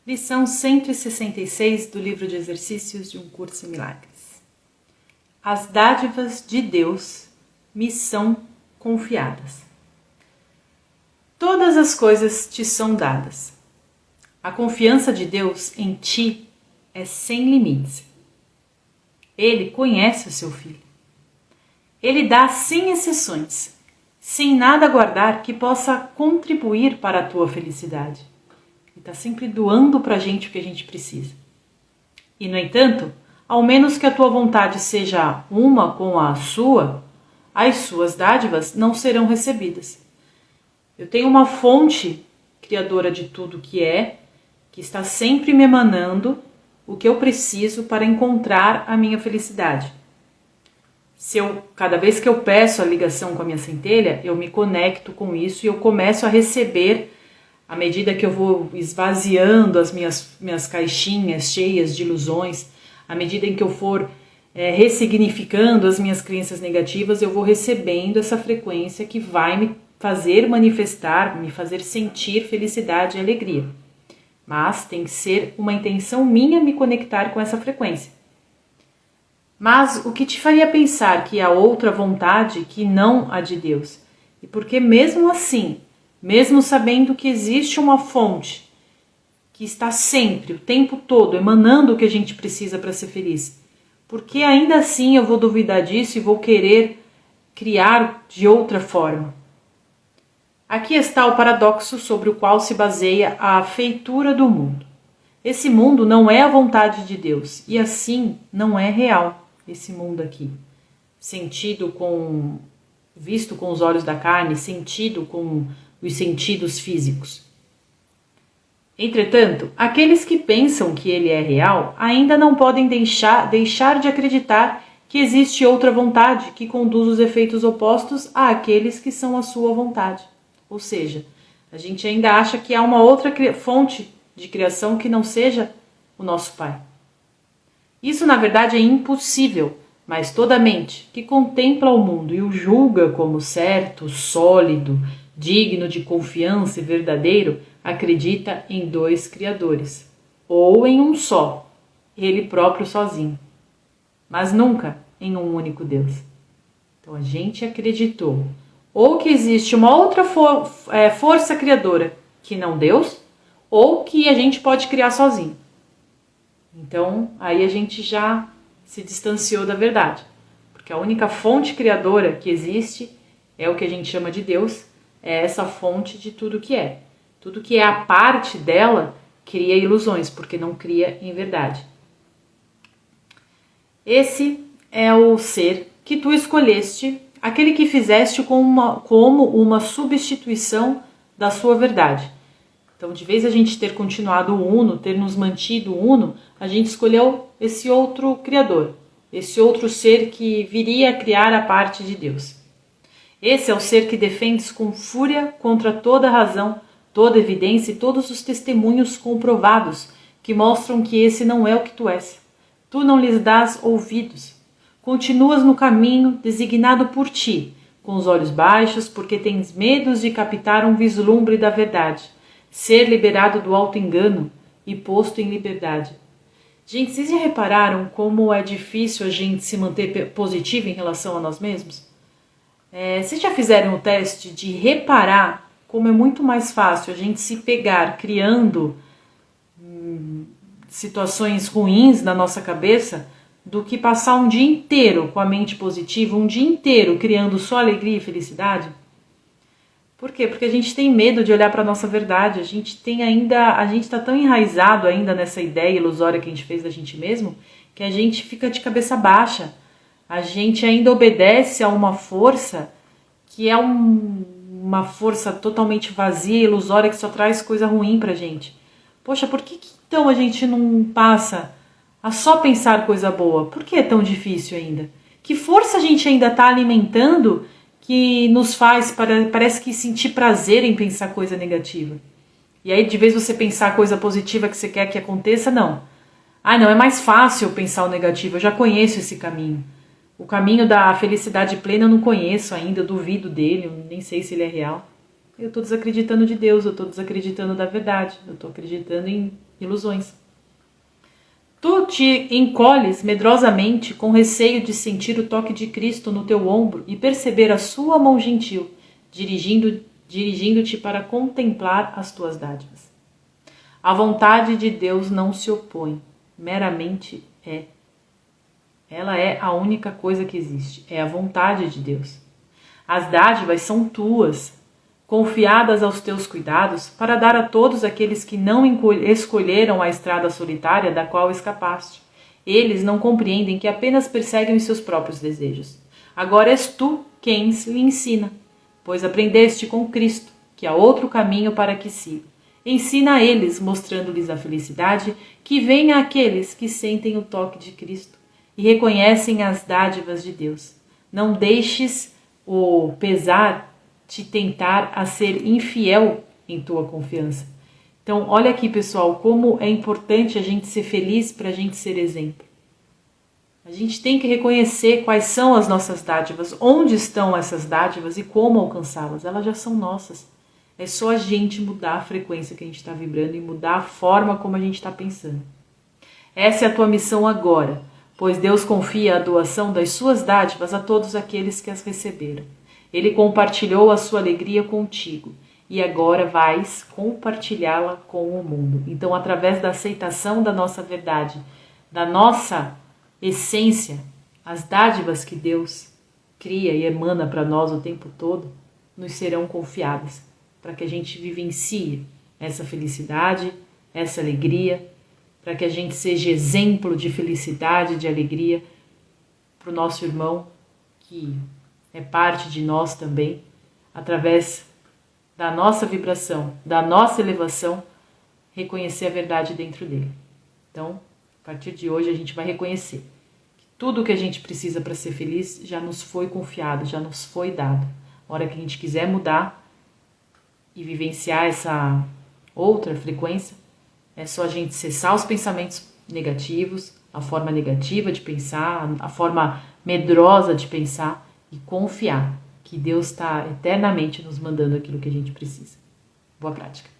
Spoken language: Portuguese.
Lição 166 do livro de exercícios de Um Curso em Milagres. As dádivas de Deus me são confiadas. Todas as coisas te são dadas. A confiança de Deus em ti é sem limites. Ele conhece o seu filho. Ele dá sem exceções, sem nada guardar que possa contribuir para a tua felicidade. Ele está sempre doando para a gente o que a gente precisa. E, no entanto, ao menos que a tua vontade seja uma com a sua, as suas dádivas não serão recebidas. Eu tenho uma fonte criadora de tudo que está sempre me emanando o que eu preciso para encontrar a minha felicidade. Cada vez que eu peço a ligação com a minha centelha, eu me conecto com isso e eu começo a receber, à medida que eu vou esvaziando as minhas caixinhas cheias de ilusões, à medida em que eu for ressignificando as minhas crenças negativas, eu vou recebendo essa frequência que vai me fazer manifestar, me fazer sentir felicidade e alegria. Mas tem que ser uma intenção minha me conectar com essa frequência. Mas o que te faria pensar que há outra vontade que não a de Deus? E porque mesmo assim, mesmo sabendo que existe uma fonte que está sempre, o tempo todo, emanando o que a gente precisa para ser feliz, porque ainda assim eu vou duvidar disso e vou querer criar de outra forma? Aqui está o paradoxo sobre o qual se baseia a feitura do mundo. Esse mundo não é a vontade de Deus e assim não é real esse mundo aqui. Visto com os olhos da carne, sentido com os sentidos físicos. Entretanto, aqueles que pensam que ele é real ainda não podem deixar de acreditar que existe outra vontade que conduz os efeitos opostos àqueles que são a sua vontade. Ou seja, a gente ainda acha que há uma outra fonte de criação que não seja o nosso Pai. Isso, na verdade, é impossível, mas toda mente que contempla o mundo e o julga como certo, sólido, digno de confiança e verdadeiro, acredita em dois criadores, ou em um só, ele próprio sozinho, mas nunca em um único Deus. Então a gente acreditou ou que existe uma outra força criadora que não Deus, ou que a gente pode criar sozinho. Então, aí a gente já se distanciou da verdade. Porque a única fonte criadora que existe é o que a gente chama de Deus, é essa fonte de tudo que é. Tudo que é a parte dela cria ilusões, porque não cria em verdade. Esse é o ser que tu escolheste, aquele que fizeste como uma substituição da sua verdade. Então, de vez a gente ter continuado uno, ter nos mantido uno, a gente escolheu esse outro criador, esse outro ser que viria a criar a parte de Deus. Esse é o ser que defendes com fúria contra toda razão, toda evidência e todos os testemunhos comprovados que mostram que esse não é o que tu és. Tu não lhes dás ouvidos. Continuas no caminho designado por ti, com os olhos baixos, porque tens medos de captar um vislumbre da verdade, ser liberado do auto-engano e posto em liberdade. Gente, vocês já repararam como é difícil a gente se manter positivo em relação a nós mesmos? Vocês já fizeram o teste de reparar como é muito mais fácil a gente se pegar criando situações ruins na nossa cabeça do que passar um dia inteiro com a mente positiva, um dia inteiro criando só alegria e felicidade? Por quê? Porque a gente tem medo de olhar para a nossa verdade, a gente está tão enraizado ainda nessa ideia ilusória que a gente fez da gente mesmo, que a gente fica de cabeça baixa, a gente ainda obedece a uma força que é uma força totalmente vazia, ilusória, que só traz coisa ruim pra gente. Poxa, por que então a gente não passa a só pensar coisa boa? Por que é tão difícil ainda? Que força a gente ainda está alimentando que nos faz, parece que sentir prazer em pensar coisa negativa? E aí, de vez você pensar coisa positiva que você quer que aconteça, não. Não, é mais fácil pensar o negativo, eu já conheço esse caminho. O caminho da felicidade plena eu não conheço ainda, eu duvido dele, eu nem sei se ele é real. eu estou desacreditando de Deus, eu estou desacreditando da verdade, eu estou acreditando em ilusões. Tu te encolhes medrosamente com receio de sentir o toque de Cristo no teu ombro e perceber a sua mão gentil, dirigindo-te para contemplar as tuas dádivas. A vontade de Deus não se opõe, meramente é. Ela é a única coisa que existe, é a vontade de Deus. As dádivas são tuas, confiadas aos teus cuidados, para dar a todos aqueles que não escolheram a estrada solitária da qual escapaste. Eles não compreendem que apenas perseguem os seus próprios desejos. Agora és tu quem lhe ensina, pois aprendeste com Cristo que há outro caminho para que siga. Ensina a eles, mostrando-lhes a felicidade que vem àqueles que sentem o toque de Cristo e reconhecem as dádivas de Deus. Não deixes o pesar te tentar a ser infiel em tua confiança. Então, olha aqui, pessoal, como é importante a gente ser feliz para a gente ser exemplo. A gente tem que reconhecer quais são as nossas dádivas, onde estão essas dádivas e como alcançá-las. Elas já são nossas. É só a gente mudar a frequência que a gente está vibrando e mudar a forma como a gente está pensando. Essa é a tua missão agora, pois Deus confia a doação das suas dádivas a todos aqueles que as receberam. Ele compartilhou a sua alegria contigo e agora vais compartilhá-la com o mundo. Então, através da aceitação da nossa verdade, da nossa essência, as dádivas que Deus cria e emana para nós o tempo todo, nos serão confiadas, para que a gente vivencie essa felicidade, essa alegria, para que a gente seja exemplo de felicidade, de alegria para o nosso irmão, que é parte de nós também, através da nossa vibração, da nossa elevação, reconhecer a verdade dentro dele. Então, a partir de hoje, a gente vai reconhecer que tudo o que a gente precisa para ser feliz já nos foi confiado, já nos foi dado. A hora que a gente quiser mudar e vivenciar essa outra frequência, é só a gente cessar os pensamentos negativos, a forma negativa de pensar, a forma medrosa de pensar, e confiar que Deus está eternamente nos mandando aquilo que a gente precisa. Boa prática!